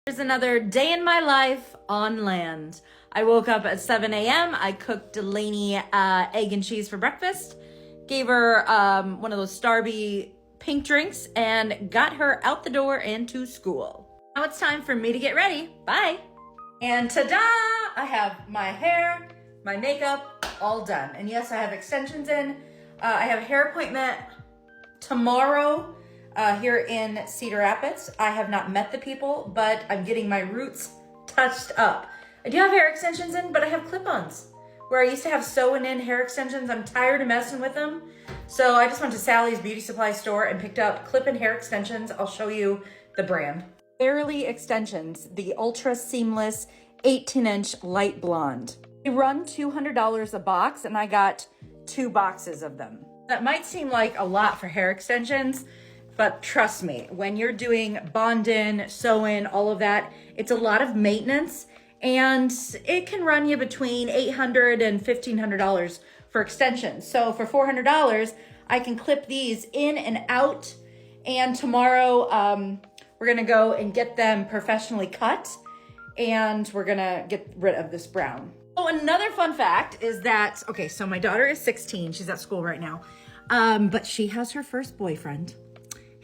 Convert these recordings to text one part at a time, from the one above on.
Here's another day in my life on land. I woke up at 7 a.m. I cooked Delaney egg and cheese for breakfast, gave her one of those Starby pink drinks, and got her out the door and to school. Now it's time for me to get ready. Bye. And ta-da! I have my hair, my makeup, all done. And yes, I have extensions in. I have a hair appointment tomorrow here in Cedar Rapids. I have not met the people, but I'm getting my roots touched up. I do have hair extensions in, but I have clip-ons. Where I used to have sewn in hair extensions, I'm tired of messing with them. So I just went to Sally's Beauty Supply store and picked up clip-in hair extensions. I'll show you the brand. Fairly Extensions, the Ultra Seamless 18-inch light blonde. They run $200 a box, and I got 2 boxes of them. That might seem like a lot for hair extensions, but trust me, when you're doing bond-in, sew-in, all of that, it's a lot of maintenance, and it can run you between $800 and $1,500 for extensions. So for $400, I can clip these in and out, and tomorrow we're gonna go and get them professionally cut, and we're gonna get rid of this brown. Oh, another fun fact is that, okay, so my daughter is 16, she's at school right now, but she has her first boyfriend.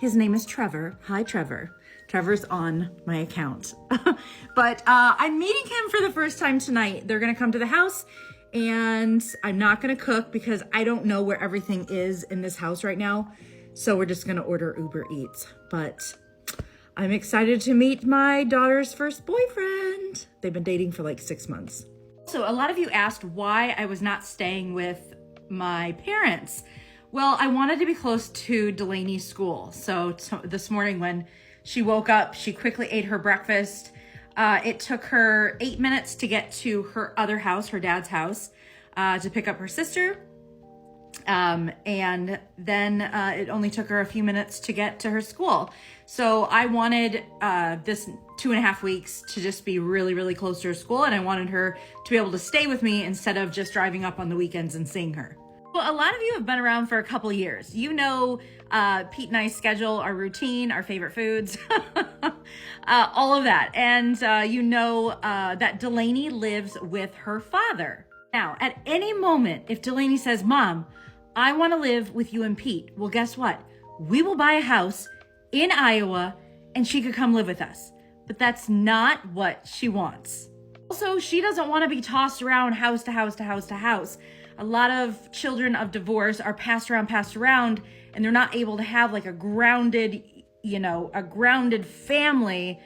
His name is Trevor. Hi, Trevor. Trevor's on my account. But I'm meeting him for the first time tonight. They're gonna come to the house, and I'm not gonna cook because I don't know where everything is in this house right now. So we're just gonna order Uber Eats. But I'm excited to meet my daughter's first boyfriend. They've been dating for like 6 months. So a lot of you asked why I was not staying with my parents. Well, I wanted to be close to Delaney's school. So this morning when she woke up, she quickly ate her breakfast. It took her 8 minutes to get to her other house, her dad's house, to pick up her sister. And then it only took her a few minutes to get to her school. So I wanted this 2.5 weeks to just be really, really close to her school. And I wanted her to be able to stay with me instead of just driving up on the weekends and seeing her. Well, a lot of you have been around for a couple years. You know Pete and I's schedule, our routine, our favorite foods, all of that. And you know that Delaney lives with her father. Now, at any moment, if Delaney says, Mom, I want to live with you and Pete, well, guess what? We will buy a house in Iowa and she could come live with us. But that's not what she wants. Also, she doesn't want to be tossed around house to house to house to house. A lot of children of divorce are passed around, and they're not able to have like a grounded, a grounded family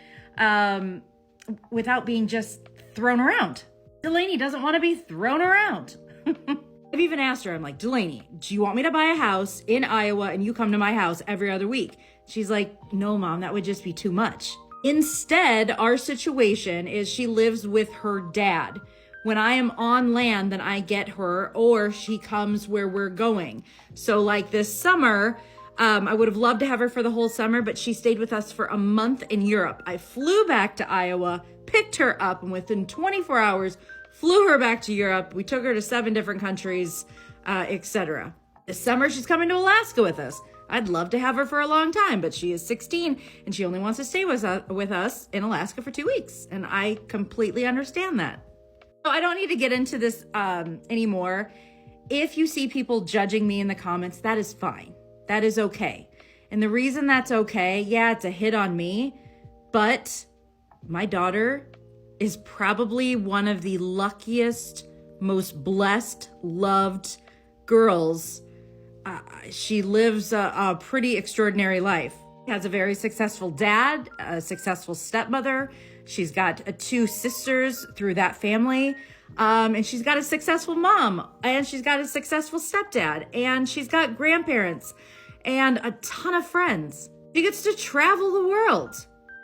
without being just thrown around. Delaney doesn't want to be thrown around. I've even asked her, I'm like, Delaney, do you want me to buy a house in Iowa and you come to my house every other week? She's like, no, Mom, that would just be too much. Instead, our situation is she lives with her dad. When I am on land, then I get her, or she comes where we're going. So like this summer, I would have loved to have her for the whole summer, but she stayed with us for a month in Europe. I flew back to Iowa, picked her up, and within 24 hours, flew her back to Europe. We took her to 7 different countries, etc. This summer, she's coming to Alaska with us. I'd love to have her for a long time, but she is 16 and she only wants to stay with us in Alaska for 2 weeks. And I completely understand that. So I don't need to get into this anymore. If you see people judging me in the comments, that is fine. That is okay. And the reason that's okay, yeah, it's a hit on me, but my daughter is probably one of the luckiest, most blessed, loved girls. She lives a pretty extraordinary life. She has a very successful dad, a successful stepmother. She's got 2 sisters through that family. And she's got a successful mom, and she's got a successful stepdad, and she's got grandparents and a ton of friends. She gets to travel the world.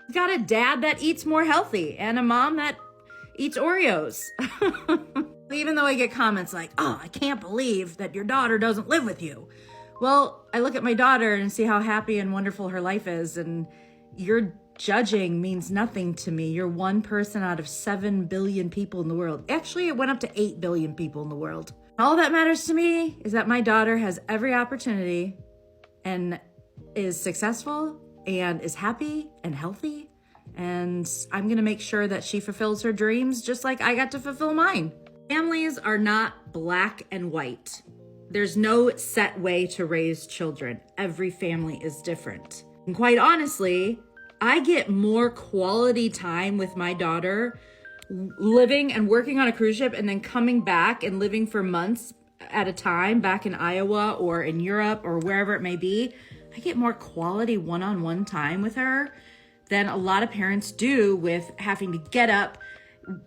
She's got a dad that eats more healthy and a mom that eats Oreos. Even though I get comments like, oh, I can't believe that your daughter doesn't live with you. Well, I look at my daughter and see how happy and wonderful her life is, and your judging means nothing to me. You're one person out of 7 billion people in the world. Actually, it went up to 8 billion people in the world. All that matters to me is that my daughter has every opportunity and is successful and is happy and healthy And I'm gonna make sure that she fulfills her dreams just like I got to fulfill mine. Families are not black and white. There's no set way to raise children. Every family is different. And quite honestly, I get more quality time with my daughter living and working on a cruise ship and then coming back and living for months at a time back in Iowa or in Europe or wherever it may be. I get more quality one-on-one time with her than a lot of parents do with having to get up,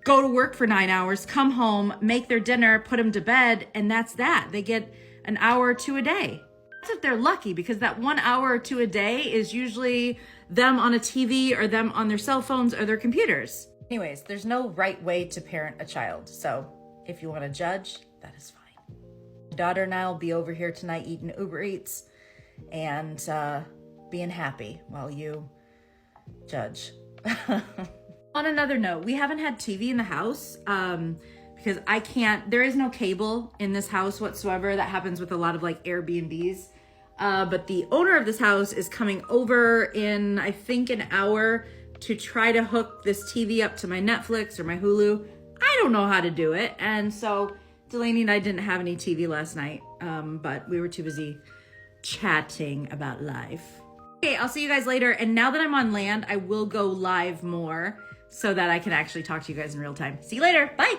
go to work for 9 hours, come home, make their dinner, put them to bed, and that's that. They get an hour or two a day. That's if they're lucky, because that 1 hour or two a day is usually them on a TV or them on their cell phones or their computers. Anyways, there's no right way to parent a child. So if you want to judge, that is fine. My daughter and I will be over here tonight eating Uber Eats and being happy while you judge. On another note, we haven't had TV in the house because there is no cable in this house whatsoever. That happens with a lot of like Airbnbs. But the owner of this house is coming over in, I think, an hour to try to hook this TV up to my Netflix or my Hulu. I don't know how to do it. And so Delaney and I didn't have any TV last night, but we were too busy chatting about life. Okay, I'll see you guys later. And now that I'm on land, I will go live more so that I can actually talk to you guys in real time. See you later. Bye.